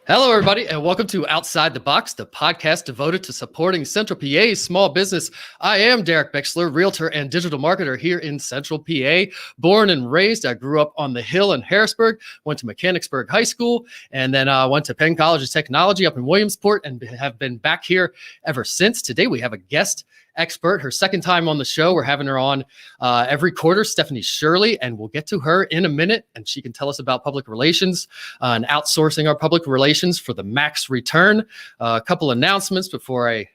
Hello, everybody, and welcome to Outside the Box, the podcast devoted to supporting Central PA's small business. I am Derek Bixler, realtor and digital marketer here in Central PA. Born and raised, I grew up on the Hill in Harrisburg, went to Mechanicsburg High School, and then went to Penn College of Technology up in Williamsport, and have been back here ever since. Today, we have a guest expert, her second time on the show. We're having her on every quarter, Stephanie Shirley, and we'll get to her in a minute, and she can tell us about public relations and outsourcing our public relations for the max return. A couple announcements before I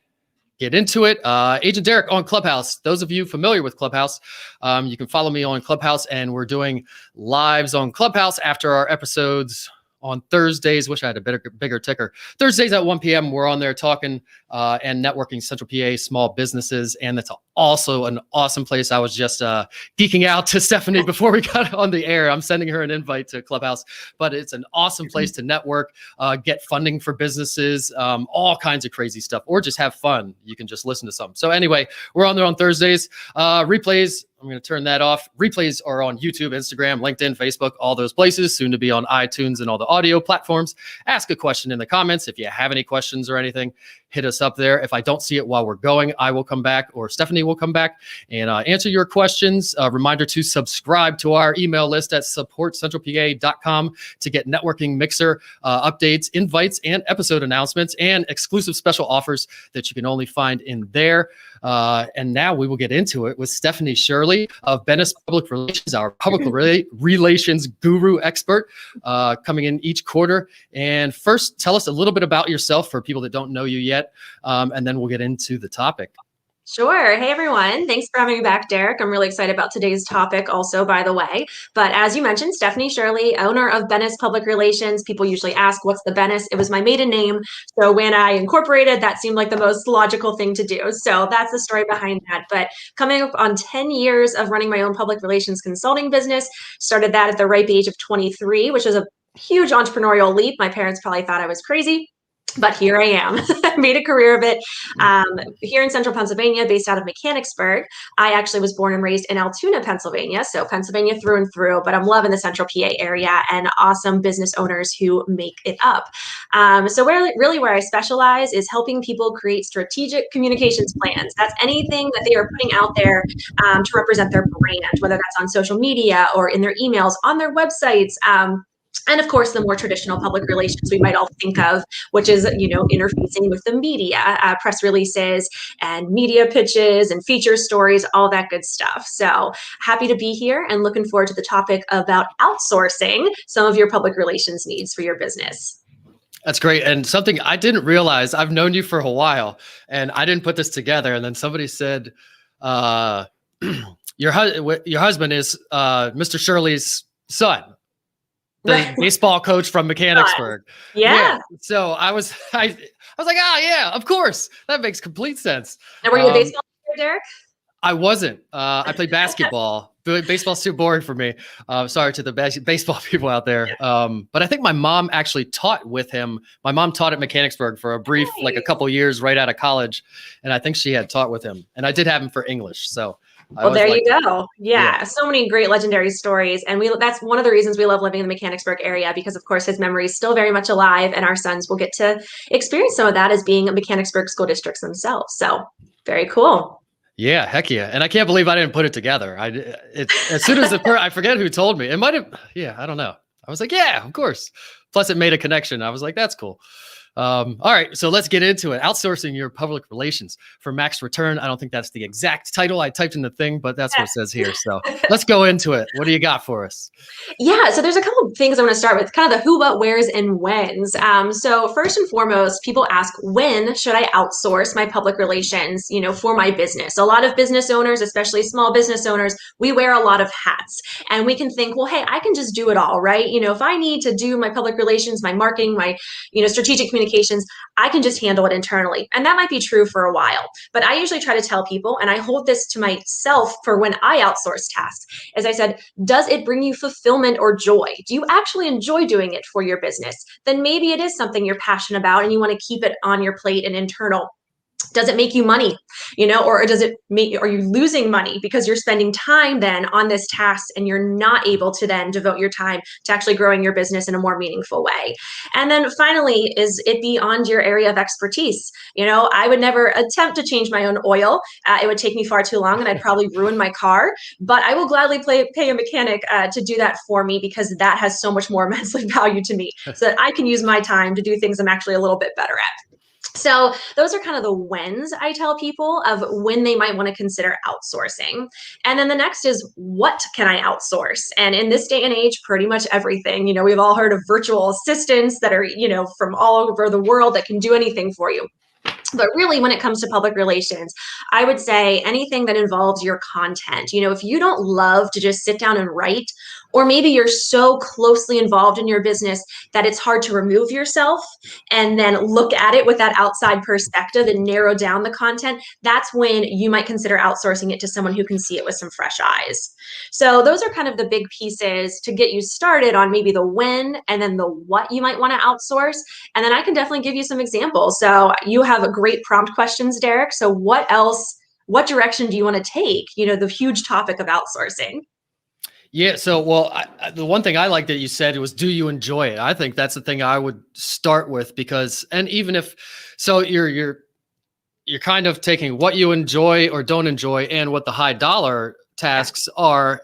get into it. Agent Derek on Clubhouse. Those of you familiar with Clubhouse, you can follow me on Clubhouse, and we're doing lives on Clubhouse after our episodes on Thursdays. Wish I had a bigger ticker. Thursdays at 1 p.m. We're on there talking and networking Central PA small businesses. And that's also an awesome place. I was just geeking out to Stephanie before we got on the air. I'm sending her an invite to Clubhouse, but it's an awesome place to network, get funding for businesses, all kinds of crazy stuff, or just have fun. You can just listen to some. So anyway, we're on there on Thursdays. Replays, I'm going to turn that off. Replays are on YouTube, Instagram, LinkedIn, Facebook, all those places, soon to be on iTunes and all the audio platforms. Ask a question in the comments. If you have any questions or anything, hit us up there. If I don't see it while we're going, I will come back, or Stephanie will come back and answer your questions. Reminder to subscribe to our email list at supportcentralpa.com to get networking mixer updates, invites, and episode announcements, and exclusive special offers that you can only find in there. And now we will get into it with Stephanie Shirley of Bennis Public Relations, our public relations guru expert, coming in each quarter. And first, tell us a little bit about yourself for people that don't know you yet, and then we'll get into the topic. Sure. Hey, everyone. Thanks for having me back, Derek. I'm really excited about today's topic also, by the way. But as you mentioned, Stephanie Shirley, owner of Bennis Public Relations. People usually ask, what's the Bennis? It was my maiden name. So when I incorporated, that seemed like the most logical thing to do. So that's the story behind that. But coming up on 10 years of running my own public relations consulting business, started that at the ripe age of 23, which was a huge entrepreneurial leap. My parents probably thought I was crazy, but here I am. I made a career of it here in central Pennsylvania, based out of Mechanicsburg. I actually was born and raised in Altoona, Pennsylvania, so Pennsylvania through and through, but I'm loving the central PA area and awesome business owners who make it up. So where I specialize is helping people create strategic communications plans. That's anything that they are putting out there to represent their brand, whether that's on social media or in their emails, on their websites, and of course, the more traditional public relations we might all think of, which is, interfacing with the media, press releases and media pitches and feature stories, all that good stuff. So happy to be here and looking forward to the topic about outsourcing some of your public relations needs for your business. That's great. And something I didn't realize, I've known you for a while and I didn't put this together. And then somebody said, your husband is Mr. Shirley's son. The baseball coach from Mechanicsburg. Yeah. So I was like, yeah, of course. That makes complete sense. And were you a baseball player, Derek? I wasn't. I played basketball. Baseball's too boring for me. Sorry to the baseball people out there. But I think my mom actually taught with him. My mom taught at Mechanicsburg for a brief, like a couple years right out of college. And I think she had taught with him. And I did have him for English. So well, there you go. Yeah. So many great legendary stories. And that's one of the reasons we love living in the Mechanicsburg area, because of course his memory is still very much alive and our sons will get to experience some of that as being Mechanicsburg school districts themselves. So very cool. Yeah, heck yeah. And I can't believe I didn't put it together. As soon as I forget who told me. It might have, I don't know. I was like, yeah, of course. Plus it made a connection. I was like, that's cool. All right, so let's get into it. Outsourcing your public relations for max return. I don't think that's the exact title I typed in the thing, but that's what it says here. So let's go into it. What do you got for us? Yeah, so there's a couple of things I want to start with, kind of the who, what, wheres, and whens. So first and foremost, people ask, when should I outsource my public relations, for my business? A lot of business owners, especially small business owners, we wear a lot of hats and we can think, well, hey, I can just do it all, right? If I need to do my public relations, my marketing, my, strategic communications, I can just handle it internally. And that might be true for a while, but I usually try to tell people, and I hold this to myself for when I outsource tasks, as I said, does it bring you fulfillment or joy? Do you actually enjoy doing it for your business? Then maybe it is something you're passionate about and you want to keep it on your plate and internal. Does it make you money, or does it make, are you losing money because you're spending time then on this task and you're not able to then devote your time to actually growing your business in a more meaningful way? And then finally, is it beyond your area of expertise? I would never attempt to change my own oil. It would take me far too long and I'd probably ruin my car, but I will gladly pay a mechanic to do that for me, because that has so much more immensely value to me, so that I can use my time to do things I'm actually a little bit better at. So those are kind of the whens I tell people of when they might want to consider outsourcing. And then the next is, what can I outsource? And in this day and age, pretty much everything. We've all heard of virtual assistants that are, from all over the world that can do anything for you. But really, when it comes to public relations, I would say anything that involves your content. If you don't love to just sit down and write, or maybe you're so closely involved in your business that it's hard to remove yourself and then look at it with that outside perspective and narrow down the content, that's when you might consider outsourcing it to someone who can see it with some fresh eyes. So those are kind of the big pieces to get you started on maybe the when and then the what you might want to outsource. And then I can definitely give you some examples. So you have a great prompt questions, Derek. So what direction do you want to take? The huge topic of outsourcing. Yeah. So, well, the one thing I like that you said was, do you enjoy it? I think that's the thing I would start with, because, and even if, so you're kind of taking what you enjoy or don't enjoy and what the high dollar tasks are.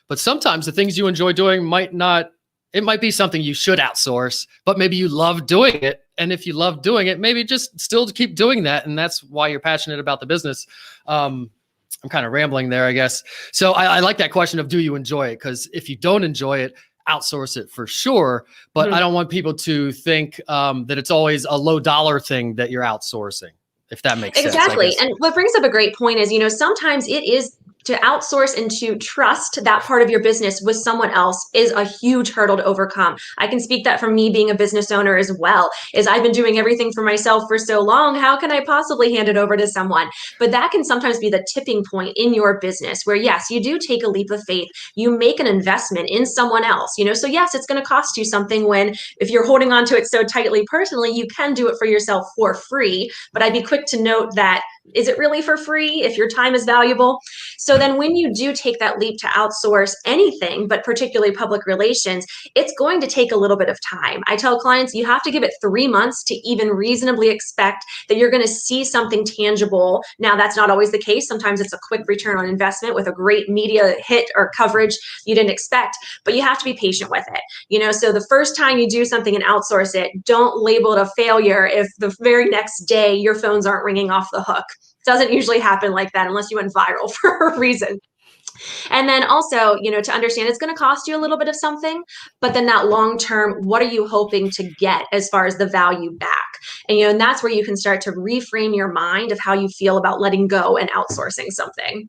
But sometimes the things you enjoy doing might not, it might be something you should outsource, but maybe you love doing it. And if you love doing it, maybe just still keep doing that. And that's why you're passionate about the business. I'm kind of rambling there, I guess. So I like that question of, do you enjoy it? Because if you don't enjoy it, outsource it for sure. But I don't want people to think that it's always a low dollar thing that you're outsourcing, if that makes sense. Exactly. And what brings up a great point is, sometimes it is to outsource and to trust that part of your business with someone else is a huge hurdle to overcome. I can speak that from me being a business owner as well, is I've been doing everything for myself for so long. How can I possibly hand it over to someone? But that can sometimes be the tipping point in your business where, yes, you do take a leap of faith. You make an investment in someone else, so yes, it's going to cost you something when, if you're holding on to it so tightly personally, you can do it for yourself for free. But I'd be quick to note that, is it really for free if your time is valuable? So then when you do take that leap to outsource anything, but particularly public relations, it's going to take a little bit of time. I tell clients, you have to give it 3 months to even reasonably expect that you're going to see something tangible. Now, that's not always the case. Sometimes it's a quick return on investment with a great media hit or coverage you didn't expect, but you have to be patient with it. So the first time you do something and outsource it, don't label it a failure if the very next day your phones aren't ringing off the hook. Doesn't usually happen like that unless you went viral for a reason. And then also, to understand it's going to cost you a little bit of something, but then that long term, what are you hoping to get as far as the value back? And that's where you can start to reframe your mind of how you feel about letting go and outsourcing something.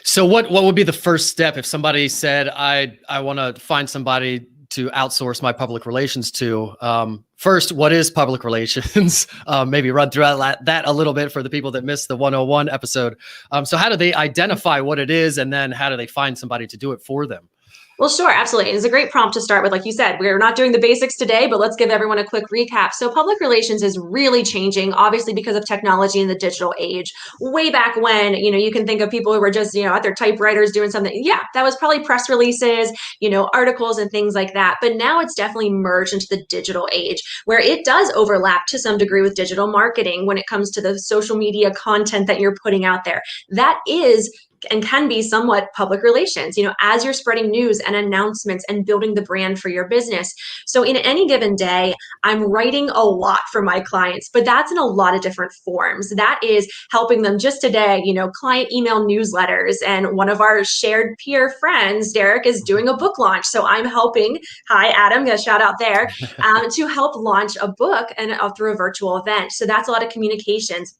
So what would be the first step if somebody said, I want to find somebody to outsource my public relations to? First, what is public relations? Maybe run through that a little bit for the people that missed the 101 episode. So how do they identify what it is, and then how do they find somebody to do it for them? Well, sure, absolutely. It's a great prompt to start with. Like you said, we're not doing the basics today, but let's give everyone a quick recap. So public relations is really changing, obviously, because of technology in the digital age. Way back when, you can think of people who were just, at their typewriters doing something. Yeah, that was probably press releases, articles and things like that. But now it's definitely merged into the digital age, where it does overlap to some degree with digital marketing when it comes to the social media content that you're putting out there. That is and can be somewhat public relations, as you're spreading news and announcements and building the brand for your business. So in any given day, I'm writing a lot for my clients, but that's in a lot of different forms. That is helping them just today, client email newsletters. And one of our shared peer friends, Derek, is doing a book launch. So I'm helping, hi, Adam, a shout out there, to help launch a book and through a virtual event. So that's a lot of communications.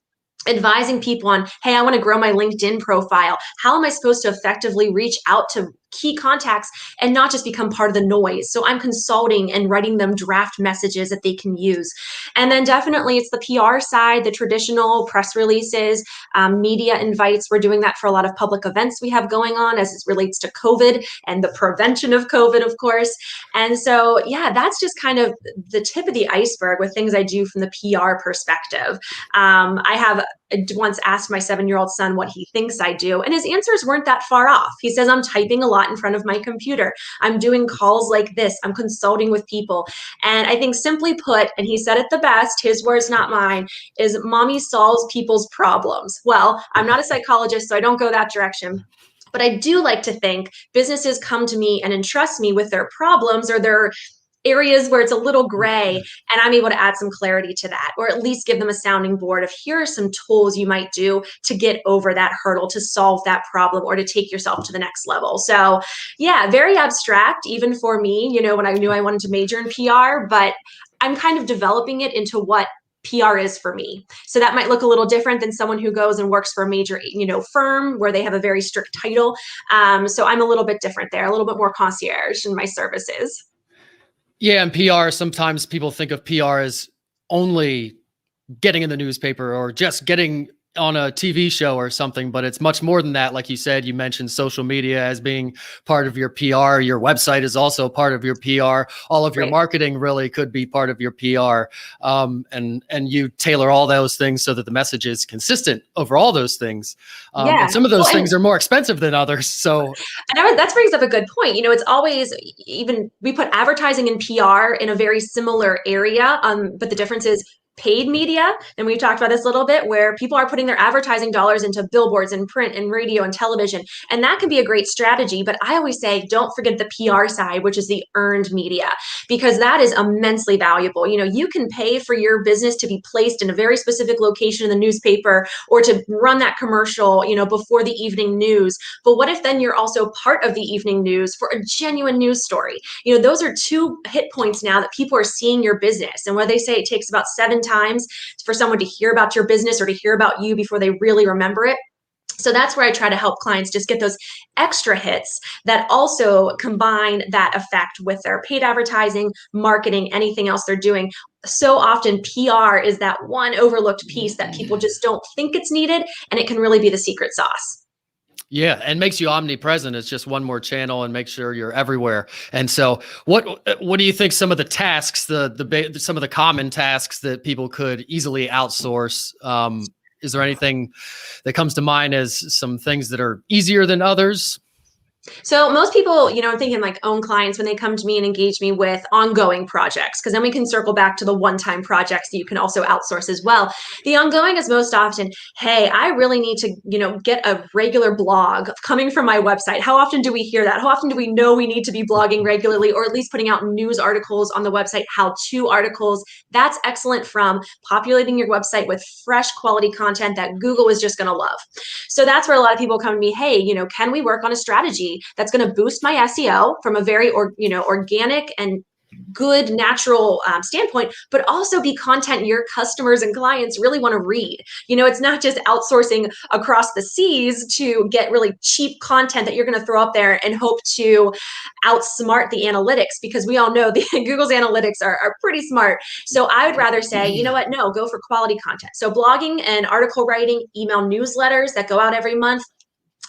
Advising people on, hey, I want to grow my LinkedIn profile. How am I supposed to effectively reach out to key contacts and not just become part of the noise. So I'm consulting and writing them draft messages that they can use. And then definitely it's the PR side, the traditional press releases, media invites. We're doing that for a lot of public events we have going on as it relates to COVID and the prevention of COVID, of course. And so, yeah, that's just kind of the tip of the iceberg with things I do from the PR perspective. I have once asked my 7-year-old son what he thinks I do, and his answers weren't that far off. He says, I'm typing a lot in front of my computer. I'm doing calls like this. I'm consulting with people. And I think simply put, and he said it the best, his words, not mine, is mommy solves people's problems. Well, I'm not a psychologist, so I don't go that direction. But I do like to think businesses come to me and entrust me with their problems or their areas where it's a little gray, and I'm able to add some clarity to that, or at least give them a sounding board of here are some tools you might do to get over that hurdle, to solve that problem, or to take yourself to the next level. So yeah, very abstract, even for me, when I knew I wanted to major in PR, but I'm kind of developing it into what PR is for me. So that might look a little different than someone who goes and works for a major, firm where they have a very strict title. So I'm a little bit different there, a little bit more concierge in my services. Yeah, and PR, sometimes people think of PR as only getting in the newspaper or just getting on a TV show or something, but it's much more than that. Like you said, you mentioned social media as being part of your PR. Your website is also part of your PR. All of your marketing really could be part of your PR. And you tailor all those things so that the message is consistent over all those things. And some of those things are more expensive than others. So, and that brings up a good point. It's always, even we put advertising and PR in a very similar area, but the difference is paid media, and we've talked about this a little bit, where people are putting their advertising dollars into billboards and print and radio and television, and that can be a great strategy. But I always say, don't forget the PR side, which is the earned media, because that is immensely valuable. You can pay for your business to be placed in a very specific location in the newspaper, or to run that commercial, before the evening news. But what if then you're also part of the evening news for a genuine news story? Those are 2 hit points now that people are seeing your business. And where they say it takes about 7 times for someone to hear about your business or to hear about you before they really remember it. So that's where I try to help clients just get those extra hits that also combine that effect with their paid advertising, marketing, anything else they're doing. So often PR is that one overlooked piece that people just don't think it's needed, and it can really be the secret sauce. Yeah, and makes you omnipresent. It's just one more channel and make sure you're everywhere. And so, what do you think some of the tasks, some of the common tasks that people could easily outsource? Is there anything that comes to mind as some things that are easier than others? So most people, I'm thinking like own clients when they come to me and engage me with ongoing projects, because then we can circle back to the one-time projects that you can also outsource as well. The ongoing is most often, hey, I really need to, get a regular blog coming from my website. How often do we hear that? How often do we know we need to be blogging regularly, or at least putting out news articles on the website, how-to articles? That's excellent from populating your website with fresh quality content that Google is just going to love. So that's where a lot of people come to me, hey, can we work on a strategy that's going to boost my SEO from a very organic and good natural standpoint, but also be content your customers and clients really want to read. It's not just outsourcing across the seas to get really cheap content that you're going to throw up there and hope to outsmart the analytics, because we all know the Google's analytics are pretty smart. So I would rather say, you know what, no, go for quality content. So blogging and article writing, email newsletters that go out every month.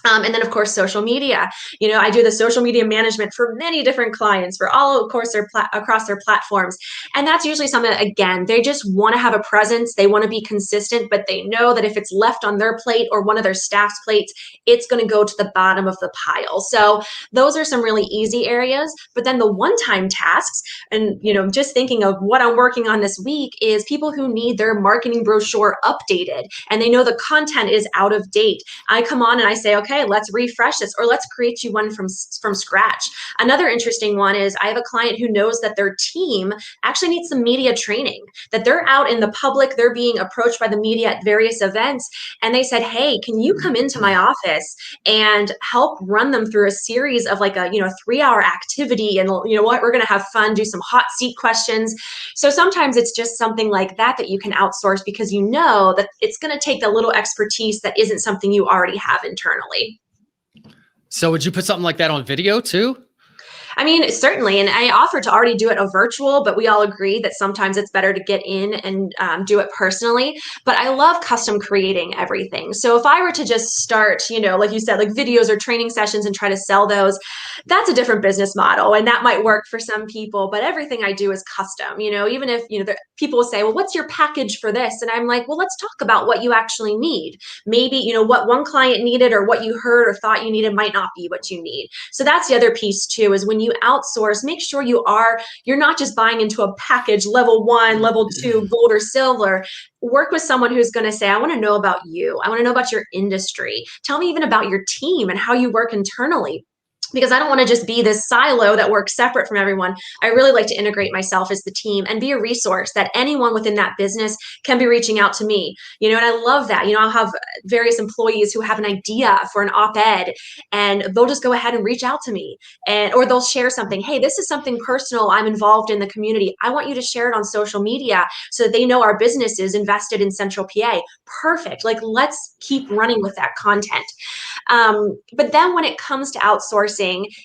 And then, of course, social media. I do the social media management for many different clients for all, of course, across their platforms. And that's usually something that, again, they just want to have a presence. They want to be consistent, but they know that if it's left on their plate or one of their staff's plates, it's going to go to the bottom of the pile. So those are some really easy areas. But then the one-time tasks, and, just thinking of what I'm working on this week, is people who need their marketing brochure updated and they know the content is out of date. I come on and I say, okay, let's refresh this, or let's create you one from scratch. Another interesting one is I have a client who knows that their team actually needs some media training, that they're out in the public, they're being approached by the media at various events. And they said, hey, can you come into my office and help run them through a series of like a 3-hour activity? And what, we're going to have fun, do some hot seat questions. So sometimes it's just something like that you can outsource, because you know that it's going to take a little expertise that isn't something you already have internally. So would you put something like that on video too? I mean, certainly. And I offered to already do it a virtual, but we all agree that sometimes it's better to get in and do it personally. But I love custom creating everything. So if I were to just start, like you said, like videos or training sessions and try to sell those, that's a different business model. And that might work for some people, but everything I do is custom, even if, people will say, well, what's your package for this? And I'm like, well, let's talk about what you actually need. Maybe, what one client needed or what you heard or thought you needed might not be what you need. So that's the other piece too, is when you outsource, make sure you're not just buying into a package, level 1, level 2, gold or silver. Work with someone who's going to say, I want to know about you. I want to know about your industry. Tell me even about your team and how you work internally, because I don't want to just be this silo that works separate from everyone. I really like to integrate myself as the team and be a resource that anyone within that business can be reaching out to me. And I love that. I'll have various employees who have an idea for an op-ed, and they'll just go ahead and reach out to me, or they'll share something. Hey, this is something personal. I'm involved in the community. I want you to share it on social media so that they know our business is invested in Central PA. Perfect. Like, let's keep running with that content. But then when it comes to outsourcing,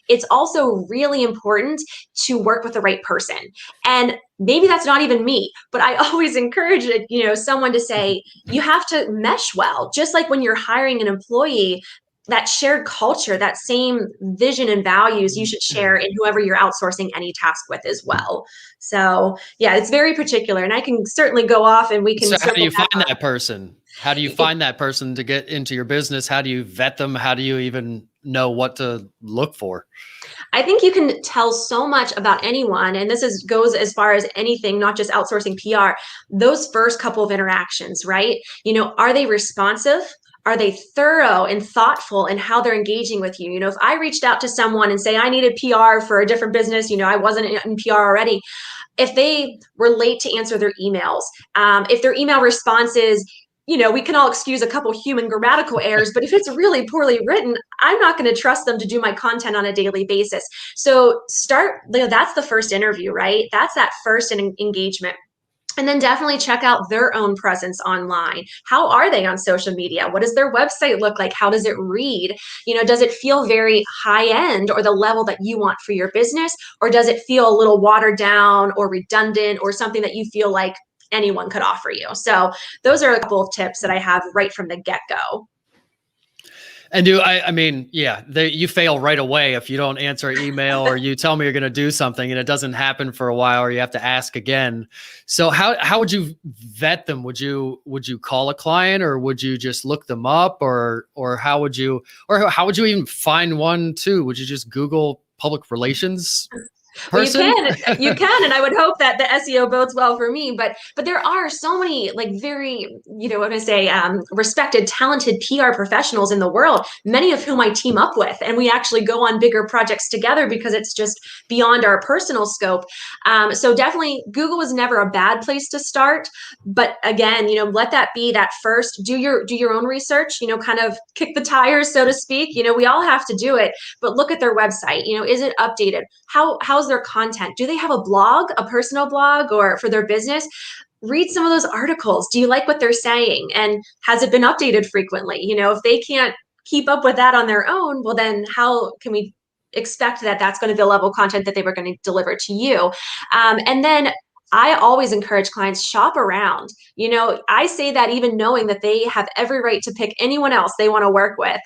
it's also really important to work with the right person. And maybe that's not even me, but I always encourage it, someone to say, you have to mesh well. Just like when you're hiring an employee, that shared culture, that same vision and values you should share in whoever you're outsourcing any task with as well. So yeah, it's very particular, and I can certainly go off and we can. So how do you find that person? How do you find that person to get into your business? How do you vet them? How do you even know what to look for? I think you can tell so much about anyone, and goes as far as anything, not just outsourcing PR. Those first couple of interactions, right? Are they responsive? Are they thorough and thoughtful in how they're engaging with you? If I reached out to someone and say I needed PR for a different business, I wasn't in PR already. If they were late to answer their emails, if their email response is, we can all excuse a couple human grammatical errors, but if it's really poorly written, I'm not going to trust them to do my content on a daily basis. So that's the first interview, right? That's that first engagement. And then definitely check out their own presence online. How are they on social media? What does their website look like? How does it read? Does it feel very high end or the level that you want for your business? Or does it feel a little watered down or redundant or something that you feel like anyone could offer you? So those are a couple of tips that I have right from the get-go. And you fail right away if you don't answer an email or you tell me you're going to do something and it doesn't happen for a while, or you have to ask again. So how would you vet them? Would you call a client, or would you just look them up, or how would you even find one too? Would you just Google public relations person? Well, you can, and I would hope that the SEO bodes well for me. But there are so many very, what I say, respected, talented PR professionals in the world, many of whom I team up with, and we actually go on bigger projects together because it's just beyond our personal scope. So definitely, Google is never a bad place to start. But again, let that be that first. Do your own research. Kind of kick the tires, so to speak. We all have to do it, but look at their website. Is it updated? How's their content? Do they have a blog, a personal blog, or for their business? Read some of those articles. Do you like what they're saying? And has it been updated frequently? If they can't keep up with that on their own, well, then how can we expect that that's going to be the level of content that they were going to deliver to you? And then I always encourage clients, shop around. I say that even knowing that they have every right to pick anyone else they want to work with,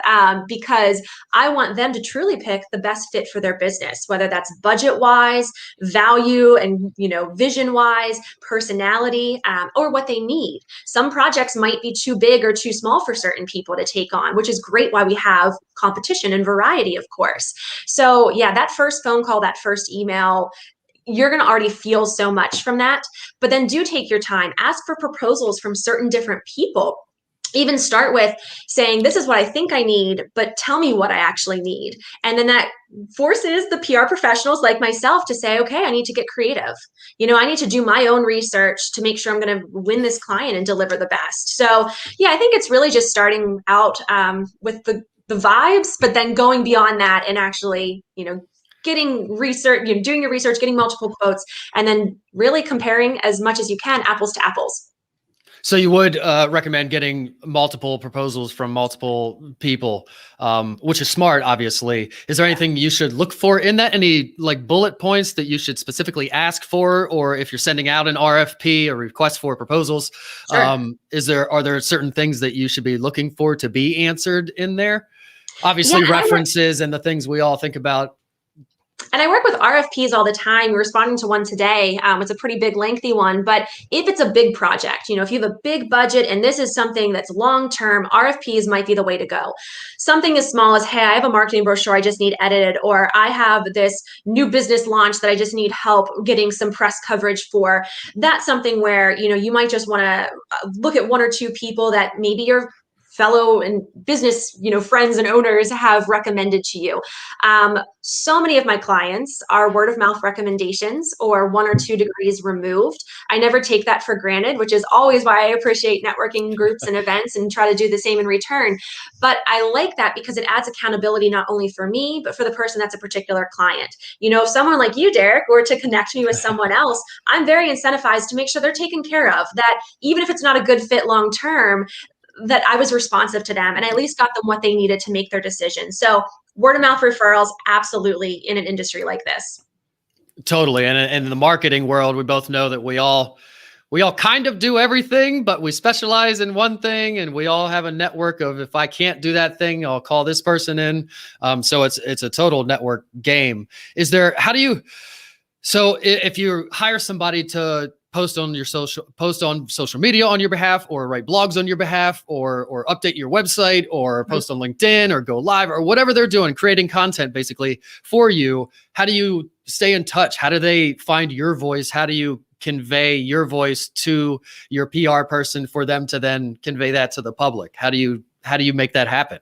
because I want them to truly pick the best fit for their business, whether that's budget wise, value, and vision wise, personality, or what they need. Some projects might be too big or too small for certain people to take on, which is great why we have competition and variety, of course. So yeah, that first phone call, that first email, you're going to already feel so much from that. But then do take your time, ask for proposals from certain different people. Even start with saying, this is what I think I need, but tell me what I actually need. And then that forces the PR professionals like myself to say, okay, I need to get creative. I need to do my own research to make sure I'm going to win this client and deliver the best. So yeah, I think it's really just starting out with the vibes, but then going beyond that and actually, getting research, doing your research, getting multiple quotes, and then really comparing as much as you can, apples to apples. So you would recommend getting multiple proposals from multiple people, which is smart, obviously. Is there anything you should look for in that? Any like bullet points that you should specifically ask for, or if you're sending out an RFP, a request for proposals, Sure. are there certain things that you should be looking for to be answered in there? Obviously, Yeah, references and the things we all think about. and I work with RFPs all the time. We're responding to one today. It's a pretty big, lengthy one. But if it's a big project, if you have a big budget and this is something that's long term, RFPs might be the way to go. Something as small as, hey, I have a marketing brochure I just need edited, or I have this new business launch that I just need help getting some press coverage for. That's something where you might just want to look at one or two people that maybe your fellow and business friends and owners have recommended to you. So many of my clients are word of mouth recommendations or 1 or 2 degrees removed. I never take that for granted, which is always why I appreciate networking groups and events and try to do the same in return. But I like that because it adds accountability not only for me, but for the person that's a particular client. If someone like you, Derek, were to connect me with someone else, I'm very incentivized to make sure they're taken care of, that even if it's not a good fit long term, that I was responsive to them and I at least got them what they needed to make their decision. So word of mouth referrals, absolutely, in an industry like this. Totally. And in the marketing world, we both know that we all kind of do everything, but we specialize in one thing, and we all have a network of, if I can't do that thing, I'll call this person in. So it's a total network game. So if you hire somebody to post on social media on your behalf, or write blogs on your behalf, or update your website, or post on LinkedIn, or go live, or whatever they're doing, creating content basically for you, how do you stay in touch? How do they find your voice? How do you convey your voice to your PR person for them to then convey that to the public? How do you make that happen?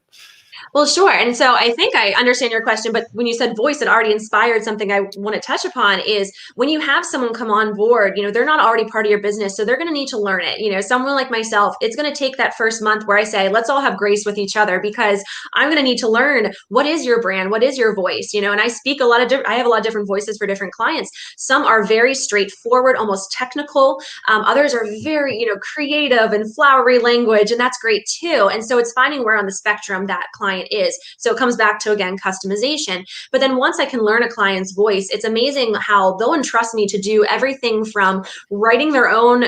Well, sure. And so I think I understand your question, but when you said voice, it already inspired something I want to touch upon is when you have someone come on board, they're not already part of your business. So they're going to need to learn it. Someone like myself, it's going to take that first month where I say, let's all have grace with each other, because I'm going to need to learn what is your brand, what is your voice, and I speak I have a lot of different voices for different clients. Some are very straightforward, almost technical. Others are very, creative and flowery language, and that's great too. And so it's finding where on the spectrum that client is. So it comes back to, again, customization. But then once I can learn a client's voice, it's amazing how they'll entrust me to do everything from writing their own,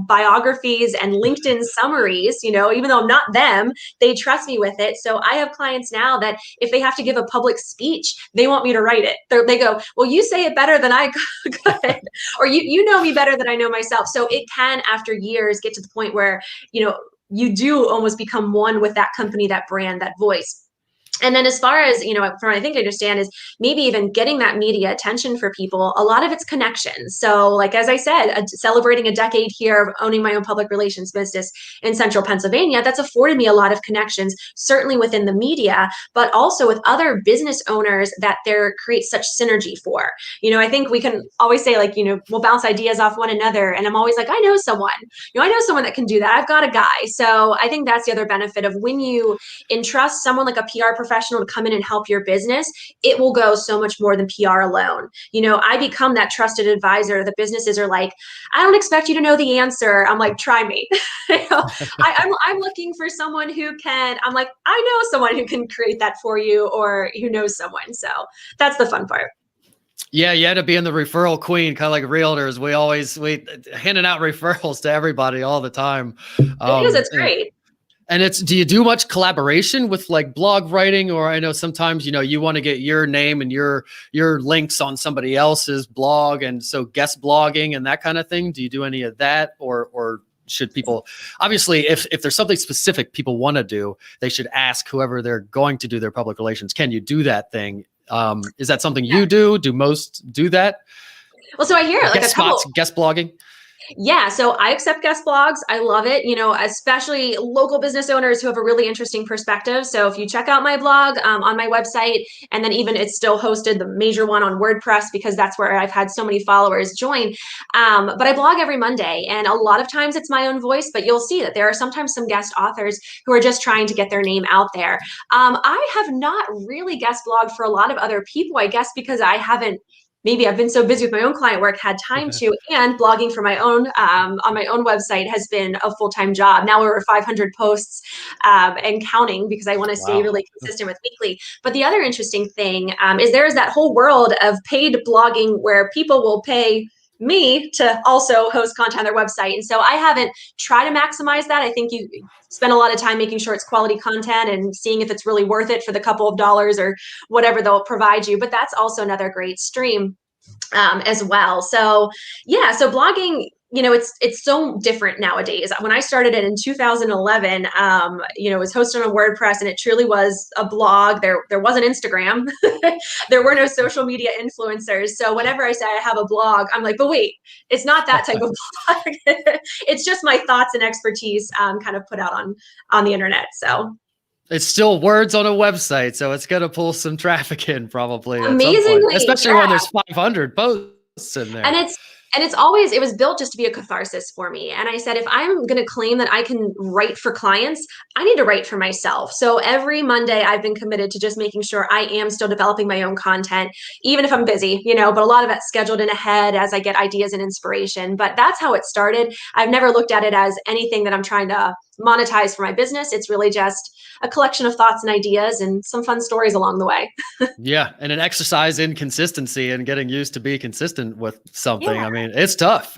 biographies and LinkedIn summaries, even though I'm not them, they trust me with it. So I have clients now that if they have to give a public speech, they want me to write it. They go, well, you say it better than I could, or you know me better than I know myself. So it can, after years, get to the point where, you do almost become one with that company, that brand, that voice. And then as far as, from what I think I understand is maybe even getting that media attention for people, a lot of it's connections. So like, as I said, celebrating a decade here of owning my own public relations business in central Pennsylvania, that's afforded me a lot of connections, certainly within the media, but also with other business owners that there creates such synergy for. I think we can always say like, we'll bounce ideas off one another. And I'm always like, I know someone, that can do that. I've got a guy. So I think that's the other benefit of when you entrust someone like a PR professional to come in and help your business, it will go so much more than PR alone. I become that trusted advisor. The businesses are like, I don't expect you to know the answer. I'm like, try me. I'm looking for someone who can, I'm like, I know someone who can create that for you, or who knows someone. So that's the fun part. Yeah, you had to be in the referral queen, kind of like realtors. We handing out referrals to everybody all the time. It's great. And do you do much collaboration with like blog writing? Or I know sometimes, you want to get your name and your links on somebody else's blog. And so guest blogging and that kind of thing. Do you do any of that? Or should people, obviously, if there's something specific people want to do, they should ask whoever they're going to do their public relations, can you do that thing? Is that something you do? Do most do that? Well, so I hear like guest spots, guest blogging. Yeah, so I accept guest blogs. I love it, especially local business owners who have a really interesting perspective. So if you check out my blog on my website, and then even it's still hosted, the major one, on WordPress, because that's where I've had so many followers join. But I blog every Monday, and a lot of times it's my own voice, but you'll see that there are sometimes some guest authors who are just trying to get their name out there. I have not really guest blogged for a lot of other people, I guess, because I haven't maybe I've been so busy with my own client work, had time to, and blogging for my own, on my own website has been a full-time job. Now we're over 500 posts and counting, because I want to stay Wow. really consistent with weekly. But the other interesting thing is there is that whole world of paid blogging where people will pay me to also host content on their website. And so I haven't tried to maximize that. I think you spend a lot of time making sure it's quality content and seeing if it's really worth it for the couple of dollars or whatever they'll provide you. But that's also another great stream as well. So yeah, so blogging, it's so different nowadays. When I started it in 2011, it was hosted on WordPress, and it truly was a blog. There wasn't Instagram. There were no social media influencers. So whenever I say I have a blog, I'm like, but wait, it's not that type of blog. It's just my thoughts and expertise kind of put out on the internet. So it's still words on a website, so it's going to pull some traffic in probably at some amazingly, point, especially when there's 500 posts in there. And it was built just to be a catharsis for me. And I said, if I'm going to claim that I can write for clients, I need to write for myself. So every Monday I've been committed to just making sure I am still developing my own content, even if I'm busy, but a lot of that's scheduled in ahead as I get ideas and inspiration. But that's how it started. I've never looked at it as anything that I'm trying to monetize for my business. It's really just a collection of thoughts and ideas and some fun stories along the way. Yeah. And an exercise in consistency and getting used to be consistent with something. Yeah. I mean, it's tough.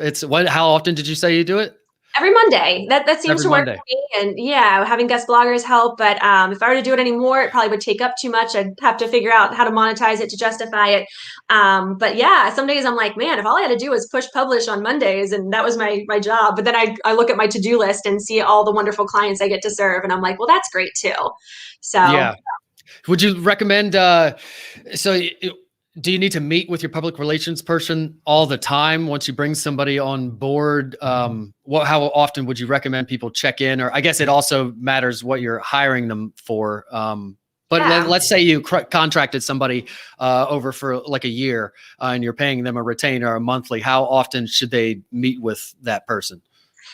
How often did you say you do it? Every Monday. That seems to work for me. And yeah, having guest bloggers help. But if I were to do it anymore, it probably would take up too much. I'd have to figure out how to monetize it to justify it. But yeah, some days I'm like, man, if all I had to do was push publish on Mondays and that was my job. But then I look at my to-do list and see all the wonderful clients I get to serve. And I'm like, well, that's great too. So yeah. Would you recommend, do you need to meet with your public relations person all the time once you bring somebody on board? How often would you recommend people check in? Or I guess it also matters what you're hiring them for. Let's say you contracted somebody over for like a year and you're paying them a retainer or a monthly. How often should they meet with that person?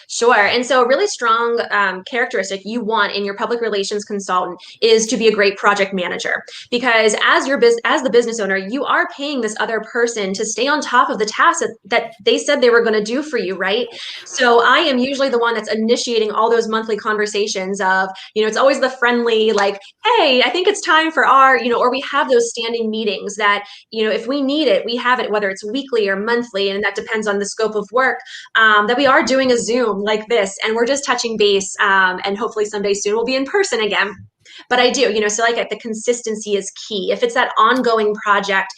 Sure. And so a really strong characteristic you want in your public relations consultant is to be a great project manager, because as the business owner, you are paying this other person to stay on top of the tasks that they said they were going to do for you, right? So I am usually the one that's initiating all those monthly conversations of, it's always the friendly, like, hey, I think it's time for our, or we have those standing meetings that, if we need it, we have it, whether it's weekly or monthly, and that depends on the scope of work, that we are doing a Zoom like this, and we're just touching base, and hopefully someday soon we'll be in person again. But I do, so like the consistency is key. If it's that ongoing project,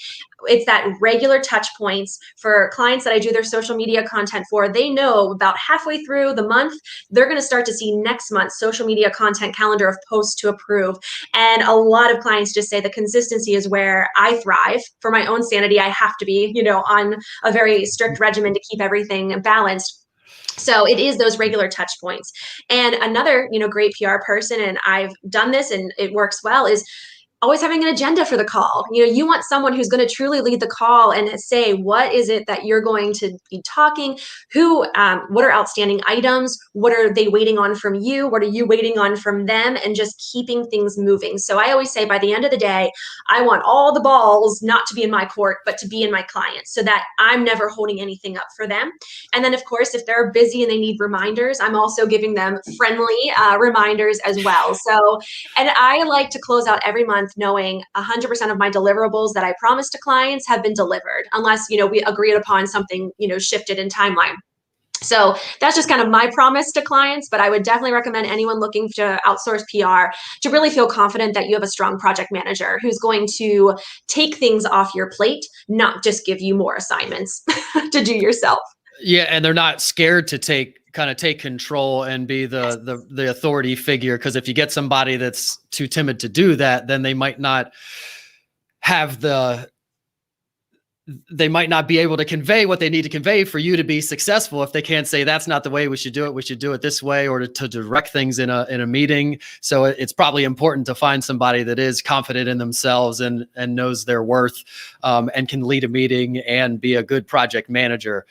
it's that regular touch points for clients that I do their social media content for. They know about halfway through the month, they're going to start to see next month's social media content calendar of posts to approve. And a lot of clients just say the consistency is where I thrive. For my own sanity, I have to be, on a very strict regimen to keep everything balanced. So it is those regular touch points. And another, great PR person, and I've done this and it works well, is always having an agenda for the call. You want someone who's going to truly lead the call and say, what is it that you're going to be talking? What are outstanding items? What are they waiting on from you? What are you waiting on from them? And just keeping things moving. So I always say, by the end of the day, I want all the balls not to be in my court, but to be in my clients, so that I'm never holding anything up for them. And then of course, if they're busy and they need reminders, I'm also giving them friendly reminders as well. So, and I like to close out every month knowing 100% of my deliverables that I promised to clients have been delivered, unless, we agreed upon something, shifted in timeline. So that's just kind of my promise to clients, but I would definitely recommend anyone looking to outsource PR to really feel confident that you have a strong project manager who's going to take things off your plate, not just give you more assignments to do yourself. Yeah. And they're not scared to take control and be the authority figure. Because if you get somebody that's too timid to do that, then they might not be able to convey what they need to convey for you to be successful. If they can't say, that's not the way we should do it, we should do it this way, or to direct things in a meeting. So it's probably important to find somebody that is confident in themselves and knows their worth, and can lead a meeting and be a good project manager.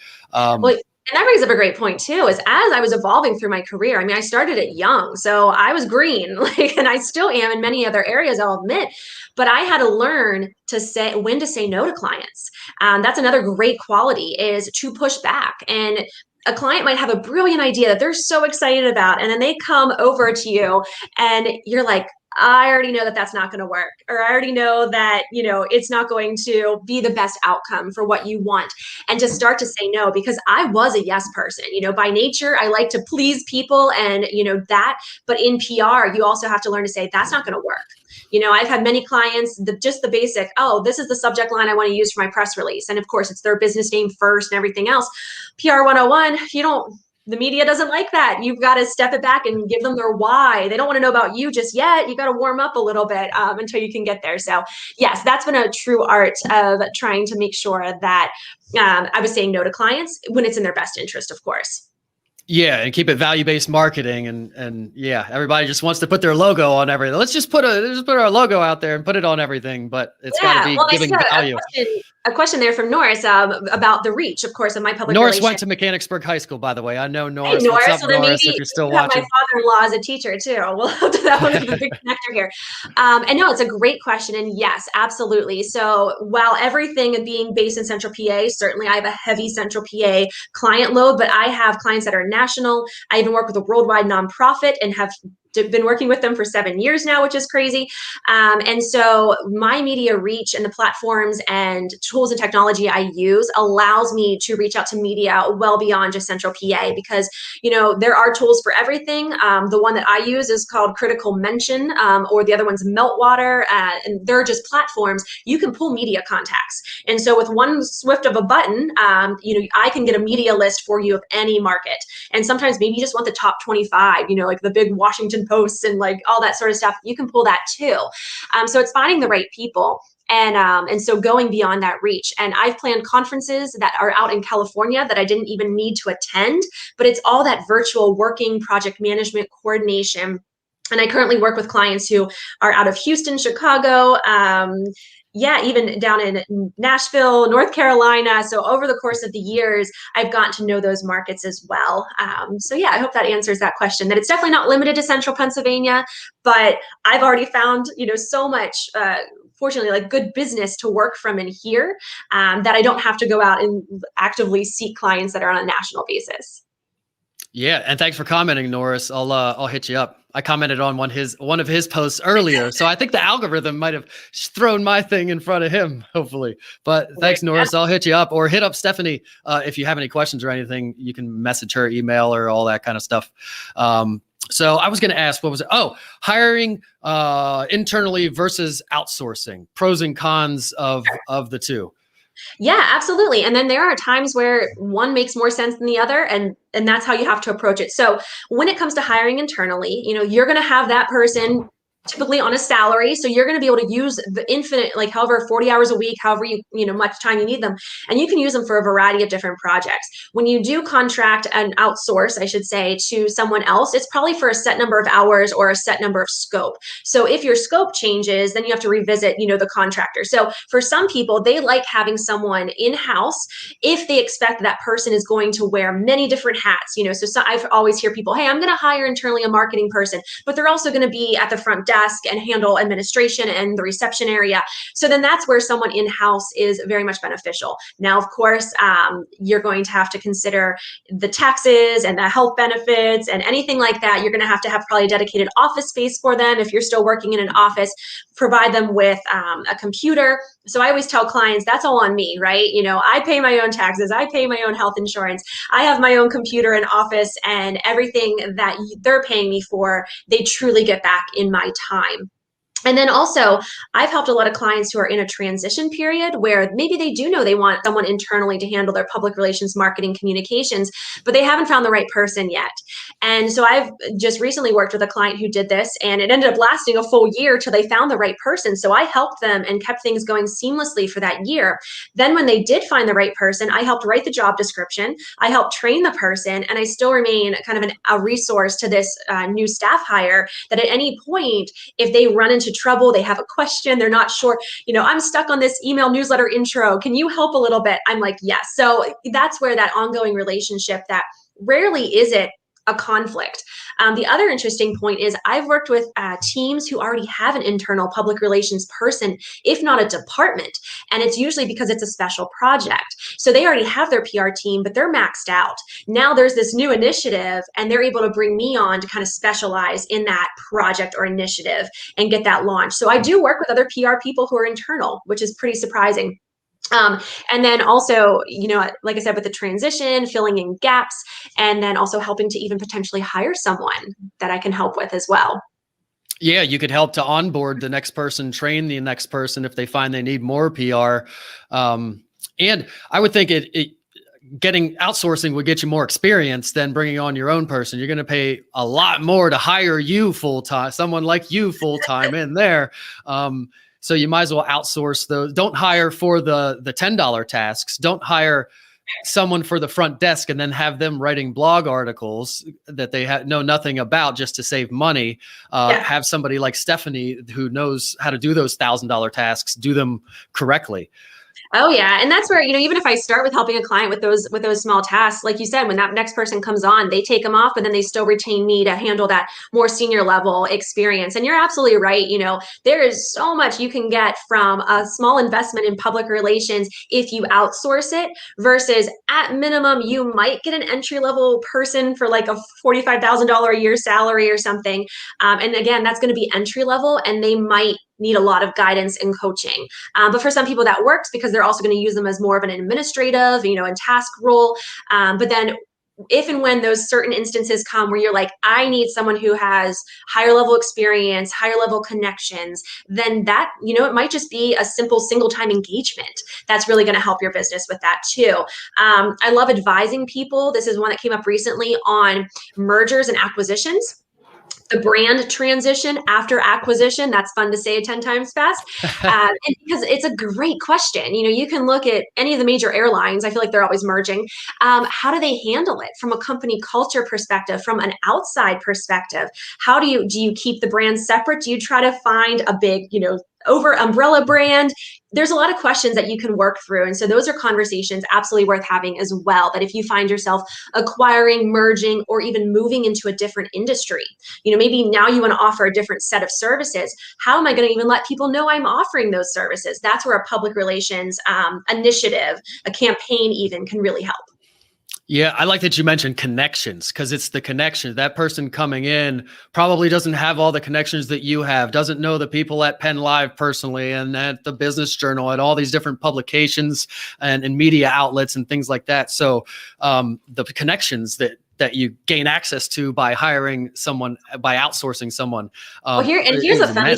And that brings up a great point too, is as I was evolving through my career, I mean, I started it young, so I was green, like, and I still am in many other areas, I'll admit, but I had to learn to say when to say no to clients. That's another great quality is to push back. And a client might have a brilliant idea that they're so excited about, and then they come over to you and you're like, I already know that that's not going to work, or I already know that, it's not going to be the best outcome for what you want. And to start to say no, because I was a yes person, by nature, I like to please people and, that, but in PR, you also have to learn to say, that's not going to work. I've had many clients, just the basic, oh, this is the subject line I want to use for my press release. And of course, it's their business name first and everything else. PR 101, the media doesn't like that. You've got to step it back and give them their why. They don't want to know about you just yet. You got to warm up a little bit until you can get there. So yes, that's been a true art of trying to make sure that I was saying no to clients when it's in their best interest, of course. Yeah, and keep it value-based marketing, and yeah, everybody just wants to put their logo on everything. Let's just put our logo out there and put it on everything, but it's got to be giving value. A question there from Norris about the reach, of course, of my public Norris relations. went to Mechanicsburg High School, by the way. I know Norris. Hey, Norris. What's up, Norris, if you're still watching? My father-in-law as a teacher too. That was the big connector here. And no, it's a great question. And yes, absolutely. So while everything being based in Central PA, certainly I have a heavy Central PA client load, but I have clients that are national. I even work with a worldwide nonprofit and have been working with them for 7 years now, which is crazy. And so my media reach and the platforms and tools and technology I use allows me to reach out to media well beyond just Central PA, because, there are tools for everything. The one that I use is called Critical Mention, or the other one's Meltwater. And they're just platforms. You can pull media contacts. And so with one swift of a button, I can get a media list for you of any market. And sometimes maybe you just want the top 25, like the big Washington Posts and like all that sort of stuff. You can pull that too. So it's finding the right people. And so going beyond that reach. And I've planned conferences that are out in California that I didn't even need to attend, but it's all that virtual working, project management, coordination. And I currently work with clients who are out of Houston, Chicago, even down in Nashville, North Carolina. So over the course of the years, I've gotten to know those markets as well. So yeah, I hope that answers that question, that it's definitely not limited to Central Pennsylvania, but I've already found, so much, fortunately, like good business to work from in here, that I don't have to go out and actively seek clients that are on a national basis. Yeah, and thanks for commenting, Norris. I'll hit you up. I commented on one of his posts earlier, so I think the algorithm might have thrown my thing in front of him, hopefully. But thanks, Norris. I'll hit you up, or hit up Stephanie if you have any questions or anything. You can message her, email, or all that kind of stuff. So I was going to ask, what was it? Oh, hiring internally versus outsourcing. Pros and cons of the two. Yeah, absolutely. And then there are times where one makes more sense than the other, and that's how you have to approach it. So when it comes to hiring internally, you're going to have that person typically on a salary. So you're going to be able to use the infinite, like however, 40 hours a week, however much time you need them. And you can use them for a variety of different projects. When you do contract and outsource, I should say, to someone else, it's probably for a set number of hours or a set number of scope. So if your scope changes, then you have to revisit, the contractor. So for some people, they like having someone in-house if they expect that person is going to wear many different hats. So I always hear people, hey, I'm going to hire internally a marketing person, but they're also going to be at the front desk and handle administration and the reception area. So then that's where someone in-house is very much beneficial. Now, of course, you're going to have to consider the taxes and the health benefits and anything like that. You're going to have probably a dedicated office space for them. If you're still working in an office, provide them with a computer. So I always tell clients, that's all on me, right? I pay my own taxes. I pay my own health insurance. I have my own computer and office, and everything that they're paying me for, they truly get back in my time. And then also, I've helped a lot of clients who are in a transition period where maybe they do know they want someone internally to handle their public relations, marketing, communications, but they haven't found the right person yet. And so I've just recently worked with a client who did this, and it ended up lasting a full year till they found the right person. So I helped them and kept things going seamlessly for that year. Then when they did find the right person, I helped write the job description, I helped train the person, and I still remain kind of a resource to this new staff hire, that at any point, if they run into trouble, they have a question, they're not sure, I'm stuck on this email newsletter intro, can you help a little bit? I'm like, yes. So that's where that ongoing relationship, that rarely is it a conflict. The other interesting point is I've worked with teams who already have an internal public relations person, if not a department. And it's usually because it's a special project. So they already have their PR team, but they're maxed out. Now there's this new initiative and they're able to bring me on to kind of specialize in that project or initiative and get that launched. So I do work with other PR people who are internal, which is pretty surprising. And then also, like I said, with the transition, filling in gaps, and then also helping to even potentially hire someone that I can help with as well. Yeah, you could help to onboard the next person, train the next person if they find they need more PR. And I would think getting outsourcing would get you more experience than bringing on your own person. You're going to pay a lot more to hire you full-time, someone like you full-time in there. So you might as well outsource those. Don't hire for the $10 tasks. Don't hire someone for the front desk and then have them writing blog articles that they know nothing about just to save money. Have somebody like Stephanie who knows how to do those $1,000 tasks, do them correctly. Oh yeah. And that's where, even if I start with helping a client with those small tasks, like you said, when that next person comes on, they take them off, but then they still retain me to handle that more senior level experience. And you're absolutely right. There is so much you can get from a small investment in public relations if you outsource it versus at minimum, you might get an entry level person for like a $45,000 a year salary or something. And again, that's going to be entry level and they might need a lot of guidance and coaching. But for some people that works because they're also going to use them as more of an administrative, and task role. But then if and when those certain instances come where you're like, I need someone who has higher level experience, higher level connections, then that, it might just be a simple single time engagement. That's really going to help your business with that too. I love advising people. This is one that came up recently on mergers and acquisitions. The brand transition after acquisition, that's fun to say 10 times fast. And because it's a great question. You can look at any of the major airlines. I feel like they're always merging. How do they handle it from a company culture perspective, from an outside perspective? How do you keep the brands separate? Do you try to find a big, over umbrella brand? There's a lot of questions that you can work through. And so those are conversations absolutely worth having as well, that if you find yourself acquiring, merging, or even moving into a different industry, maybe now you want to offer a different set of services. How am I going to even let people know I'm offering those services? That's where a public relations initiative, a campaign even can really help. Yeah, I like that you mentioned connections because it's the connection. That person coming in probably doesn't have all the connections that you have, doesn't know the people at Penn Live personally and at the Business Journal and all these different publications and media outlets and things like that. So the connections that you gain access to by hiring someone, by outsourcing someone. Here's the fun.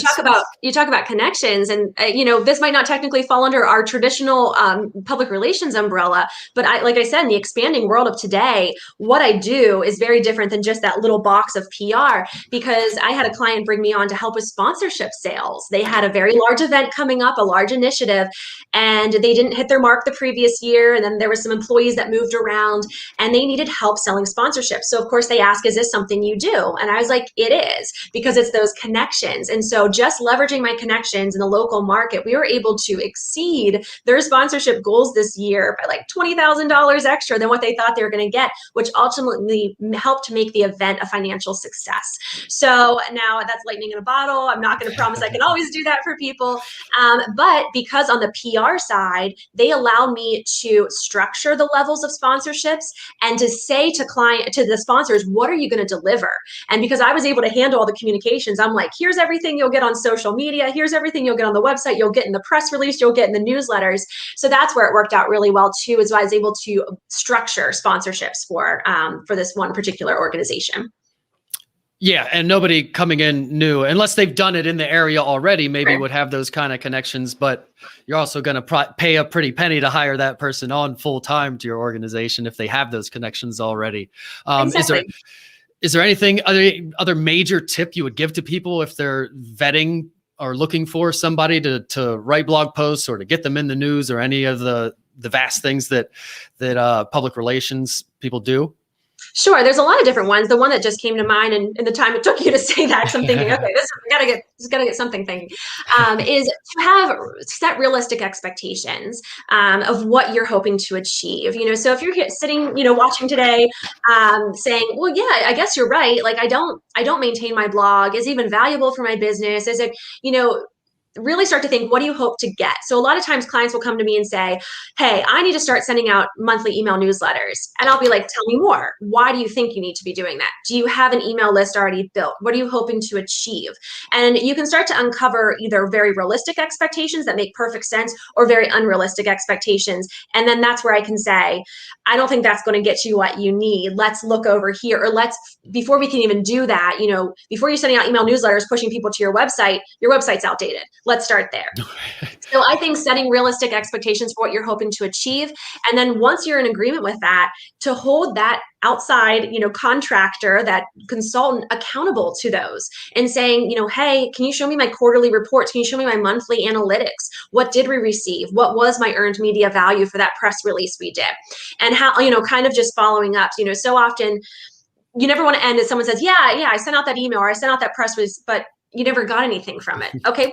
You talk about connections, and this might not technically fall under our traditional public relations umbrella, but like I said, in the expanding world of today, what I do is very different than just that little box of PR. Because I had a client bring me on to help with sponsorship sales. They had a very large event coming up, a large initiative, and they didn't hit their mark the previous year. And then there were some employees that moved around, and they needed help selling sponsorship. So of course they ask, is this something you do? And I was like, it is, because it's those connections. And so just leveraging my connections in the local market, we were able to exceed their sponsorship goals this year by like $20,000 extra than what they thought they were going to get, which ultimately helped to make the event a financial success. So now that's lightning in a bottle. I'm not going to promise I can always do that for people. But because on the PR side, they allow me to structure the levels of sponsorships and to say to the sponsors, what are you going to deliver? And because I was able to handle all the communications, I'm like, here's everything you'll get on social media. Here's everything you'll get on the website. You'll get in the press release. You'll get in the newsletters. So that's where it worked out really well too, is I was able to structure sponsorships for this one particular organization. Yeah, and nobody coming in new, unless they've done it in the area already, maybe would have those kind of connections. But you're also going to pay a pretty penny to hire that person on full time to your organization if they have those connections already. Exactly. Is there anything other major tip you would give to people if they're vetting or looking for somebody to write blog posts or to get them in the news or any of the vast things that public relations people do? Sure, there's a lot of different ones. The one that just came to mind, and in the time it took you to say that, 'cause I'm thinking, okay, this gotta get something thinking, is to have set realistic expectations of what you're hoping to achieve. So if you're sitting, watching today, saying, well, yeah, I guess you're right. Like I don't maintain my blog. Is it even valuable for my business? Is it, you know, really start to think, what do you hope to get? So a lot of times clients will come to me and say, hey, I need to start sending out monthly email newsletters. And I'll be like, tell me more. Why do you think you need to be doing that? Do you have an email list already built? What are you hoping to achieve? And you can start to uncover either very realistic expectations that make perfect sense or very unrealistic expectations. And then that's where I can say, I don't think that's going to get you what you need. Let's look over here, or before we can even do that, before you're sending out email newsletters, pushing people to your website's outdated. Let's start there. So I think setting realistic expectations for what you're hoping to achieve. And then once you're in agreement with that, to hold that outside, contractor, that consultant accountable to those and saying, hey, can you show me my quarterly reports? Can you show me my monthly analytics? What did we receive? What was my earned media value for that press release we did? And how, kind of just following up, so often you never want to end as someone says, yeah, I sent out that email or I sent out that press release, but you never got anything from it. Okay,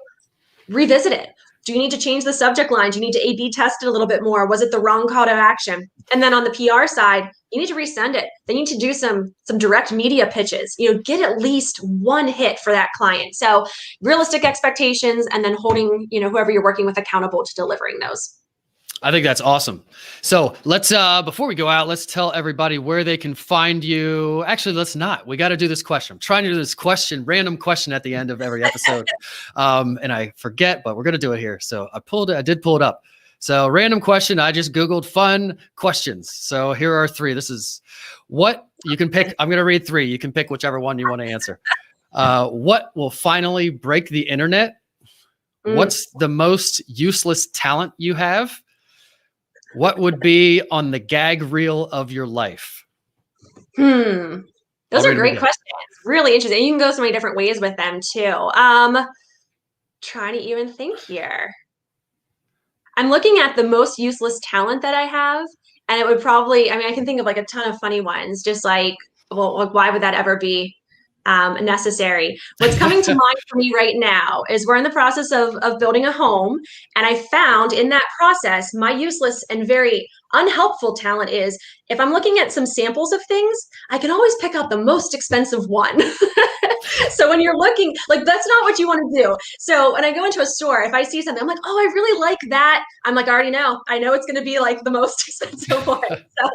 revisit it. Do you need to change the subject line? Do you need to A/B test it a little bit more? Was it the wrong call to action? And then on the PR side, you need to resend it. They need to do some direct media pitches. Get at least one hit for that client. So realistic expectations, and then holding whoever you're working with accountable to delivering those. I think that's awesome. So let's, before we go out, let's tell everybody where they can find you. Actually, let's not. We got to do this question. I'm trying to do this random question at the end of every episode. And I forget, but we're going to do it here. So I did pull it up. So random question. I just Googled fun questions. So here are 3. This is what you can pick. I'm going to read 3. You can pick whichever one you want to answer. What will finally break the internet? What's the most useless talent you have? What would be on the gag reel of your life? Those are great questions. Really interesting. You can go so many different ways with them too. Trying to even think here. I'm looking at the most useless talent that I have, and it would probably, I can think of like a ton of funny ones, just like, well, why would that ever be necessary? What's coming to mind for me right now is we're in the process of building a home, and I found in that process my useless and very unhelpful talent is, if I'm looking at some samples of things, I can always pick out the most expensive one. So when you're looking, like, that's not what you want to do. So when I go into a store, if I see something, I'm like, oh, I really like that. I'm like, I already know. I know it's going to be like the most expensive one. So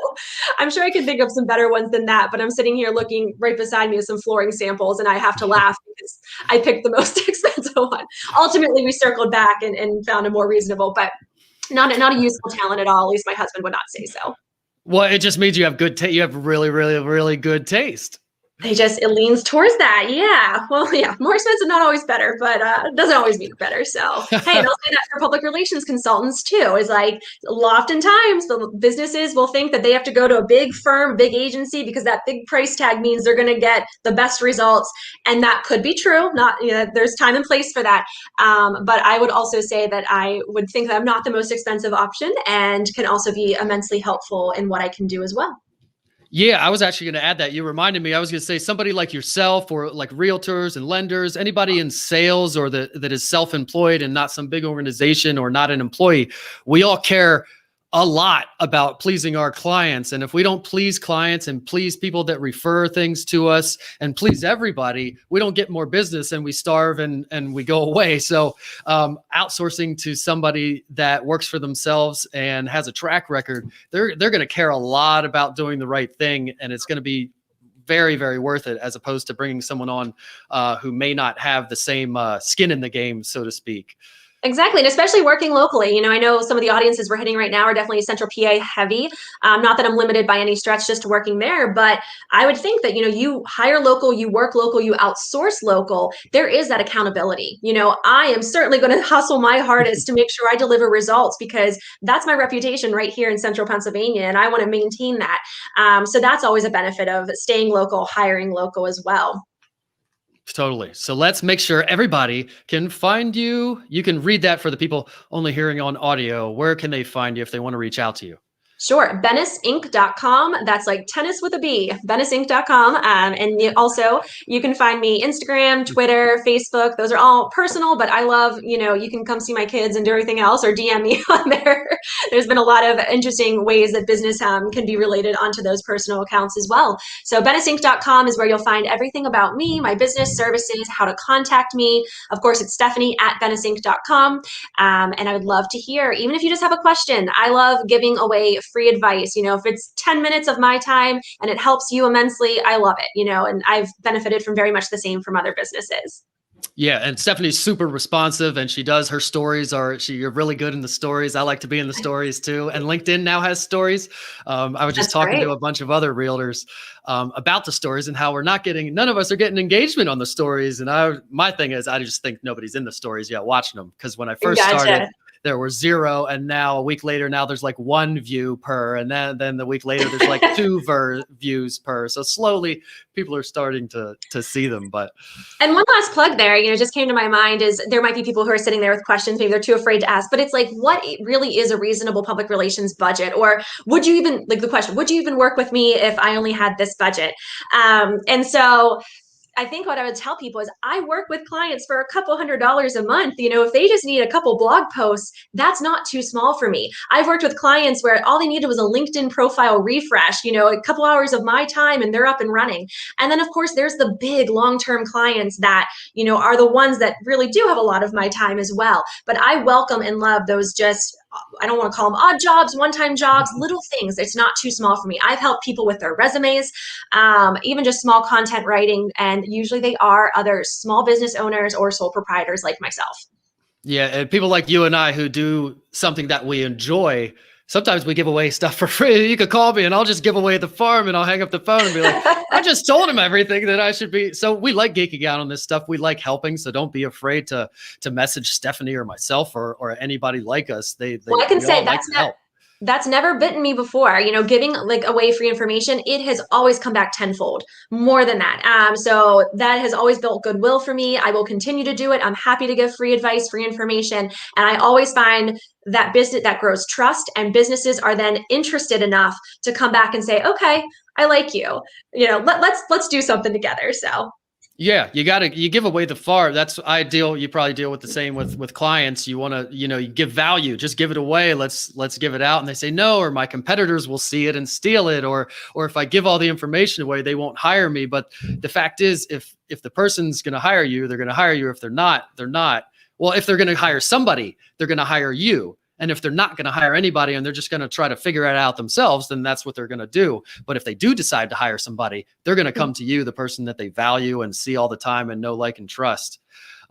I'm sure I can think of some better ones than that. But I'm sitting here looking right beside me with some flooring samples, and I have to laugh because I picked the most expensive one. Ultimately, we circled back and found a more reasonable, but not a useful talent at all. At least my husband would not say so. Well, it just means you have good taste. You have really, really, really good taste. It leans towards that. Yeah. Well, yeah, more expensive, not always better, but it doesn't always mean better. So, hey, and I'll say that for public relations consultants too, is like, oftentimes the businesses will think that they have to go to a big firm, big agency, because that big price tag means they're going to get the best results. And that could be true. Not, there's time and place for that. But I would also say that I would think that I'm not the most expensive option, and can also be immensely helpful in what I can do as well. Yeah, I was actually going to add that. You reminded me. I was going to say somebody like yourself, or like realtors and lenders, anybody in sales or that is self-employed and not some big organization or not an employee. We all care a lot about pleasing our clients. And if we don't please clients and please people that refer things to us and please everybody, we don't get more business, and we starve and we go away. So outsourcing to somebody that works for themselves and has a track record, they're going to care a lot about doing the right thing. And it's going to be very, very worth it, as opposed to bringing someone on who may not have the same skin in the game, so to speak. Exactly. And especially working locally. I know some of the audiences we're hitting right now are definitely Central PA heavy. Not that I'm limited by any stretch just to working there, but I would think that, you hire local, you work local, you outsource local, there is that accountability. I am certainly going to hustle my hardest to make sure I deliver results, because that's my reputation right here in Central Pennsylvania, and I want to maintain that. So that's always a benefit of staying local, hiring local as well. Totally. So let's make sure everybody can find you. You can read that for the people only hearing on audio. Where can they find you if they want to reach out to you? Sure. BennisInc.com. That's like tennis with a B. BennisInc.com. Also, you can find me Instagram, Twitter, Facebook. Those are all personal, but I love, you can come see my kids and do everything else or DM me on there. There's been a lot of interesting ways that business can be related onto those personal accounts as well. So BennisInc.com is where you'll find everything about me, my business services, how to contact me. Of course, it's Stephanie@BennisInc.com. And I would love to hear, even if you just have a question. I love giving away free advice. If it's 10 minutes of my time and it helps you immensely, I love it, and I've benefited from very much the same from other businesses. Yeah, and Stephanie's super responsive, and she does her stories. You're really good in the stories. I like to be in the stories too. And LinkedIn now has stories. I was just talking to a bunch of other realtors about the stories and how none of us are getting engagement on the stories. And my thing is, I just think nobody's in the stories yet watching them, because when I first started, there were 0, and now a week later, there's like 1 view per, and then the week later there's like 2 views per. So slowly people are starting to see them. And one last plug there, just came to my mind is there might be people who are sitting there with questions, maybe they're too afraid to ask, but it's like, what really is a reasonable public relations budget? Or would you even, like the question, would you even work with me if I only had this budget? And so I think what I would tell people is I work with clients for a couple $100s a month. If they just need a couple blog posts, that's not too small for me. I've worked with clients where all they needed was a LinkedIn profile refresh, a couple hours of my time and they're up and running. And then of course there's the big long-term clients that, are the ones that really do have a lot of my time as well. But I welcome and love those I don't want to call them odd jobs, one-time jobs, little things. It's not too small for me. I've helped people with their resumes, even just small content writing. And usually they are other small business owners or sole proprietors like myself. Yeah. And people like you and I who do something that we enjoy, sometimes we give away stuff for free. You could call me and I'll just give away the farm, and I'll hang up the phone and be like, I just told him everything that I should be. So we like geeking out on this stuff. We like helping. So don't be afraid to message Stephanie or myself or anybody like us. Well, I can say that's never bitten me before. Giving like away free information, it has always come back tenfold, more than that. So that has always built goodwill for me. I will continue to do it. I'm happy to give free advice, free information. And I always find that business that grows trust, and businesses are then interested enough to come back and say, okay, I like you, let's do something together. So yeah, you give away the farm. That's ideal. You probably deal with the same with clients. You want to, you give value, just give it away. Let's give it out. And they say no, or my competitors will see it and steal it. Or if I give all the information away, they won't hire me. But the fact is, if the person's going to hire you, they're going to hire you. If they're not, they're not. Well, if they're going to hire somebody, they're going to hire you. And if they're not going to hire anybody and they're just going to try to figure it out themselves, then that's what they're going to do. But if they do decide to hire somebody, they're going to come to you, the person that they value and see all the time and know, like, and trust.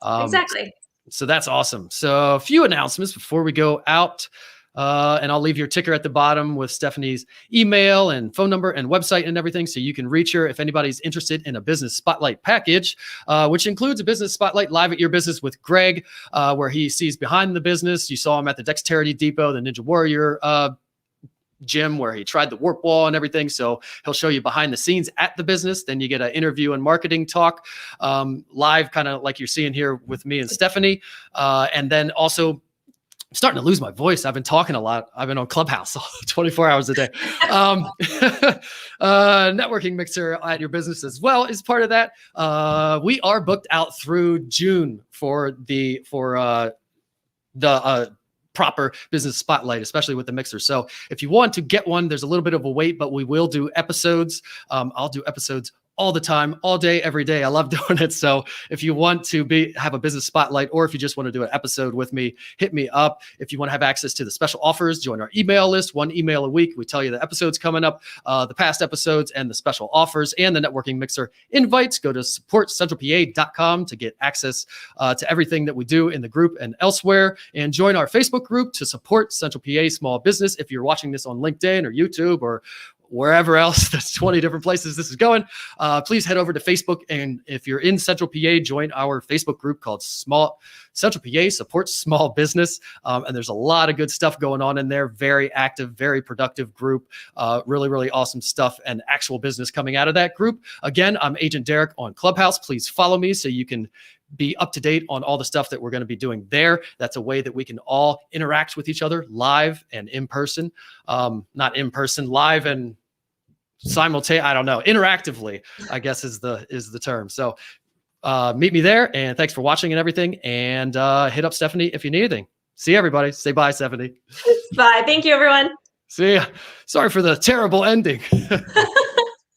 Exactly. So that's awesome. So a few announcements before we go out. And I'll leave your ticker at the bottom with Stephanie's email and phone number and website and everything, so you can reach her if anybody's interested in a business spotlight package, which includes a business spotlight live at your business with Greg, where he sees behind the business. You saw him at the Dexterity Depot, the Ninja Warrior gym, where he tried the warp wall and everything. So he'll show you behind the scenes at the business. Then you get an interview and marketing talk live, kind of like you're seeing here with me and Stephanie. And then also, I'm starting to lose my voice. I've been talking a lot. I've been on Clubhouse 24 hours a day. Networking mixer at your business as well is part of that. We are booked out through June for the proper business spotlight, especially with the mixer. So if you want to get one, there's a little bit of a wait, but we will do episodes. I'll do episodes all the time, all day, every day. I love doing it. So if you want to have a business spotlight, or if you just want to do an episode with me, hit me up. If you want to have access to the special offers, join our email list, 1 email a week. We tell you the episodes coming up, the past episodes, and the special offers, and the networking mixer invites. Go to supportcentralpa.com to get access to everything that we do in the group and elsewhere, and join our Facebook group to support Central PA small business. If you're watching this on LinkedIn or YouTube or wherever else, that's 20 different places this is going, please head over to Facebook. And if you're in Central PA, join our Facebook group called Central PA Supports Small Business. And there's a lot of good stuff going on in there. Very active, very productive group. Really, really awesome stuff and actual business coming out of that group. Again, I'm Agent Derek on Clubhouse. Please follow me so you can be up to date on all the stuff that we're going to be doing there. That's a way that we can all interact with each other live and in person. Not in person, live and simultaneously. I don't know. Interactively, I guess is the term. So meet me there, and thanks for watching and everything. And hit up Stephanie if you need anything. See you, everybody. Say bye, Stephanie. Bye. Thank you, everyone. See ya. Sorry for the terrible ending.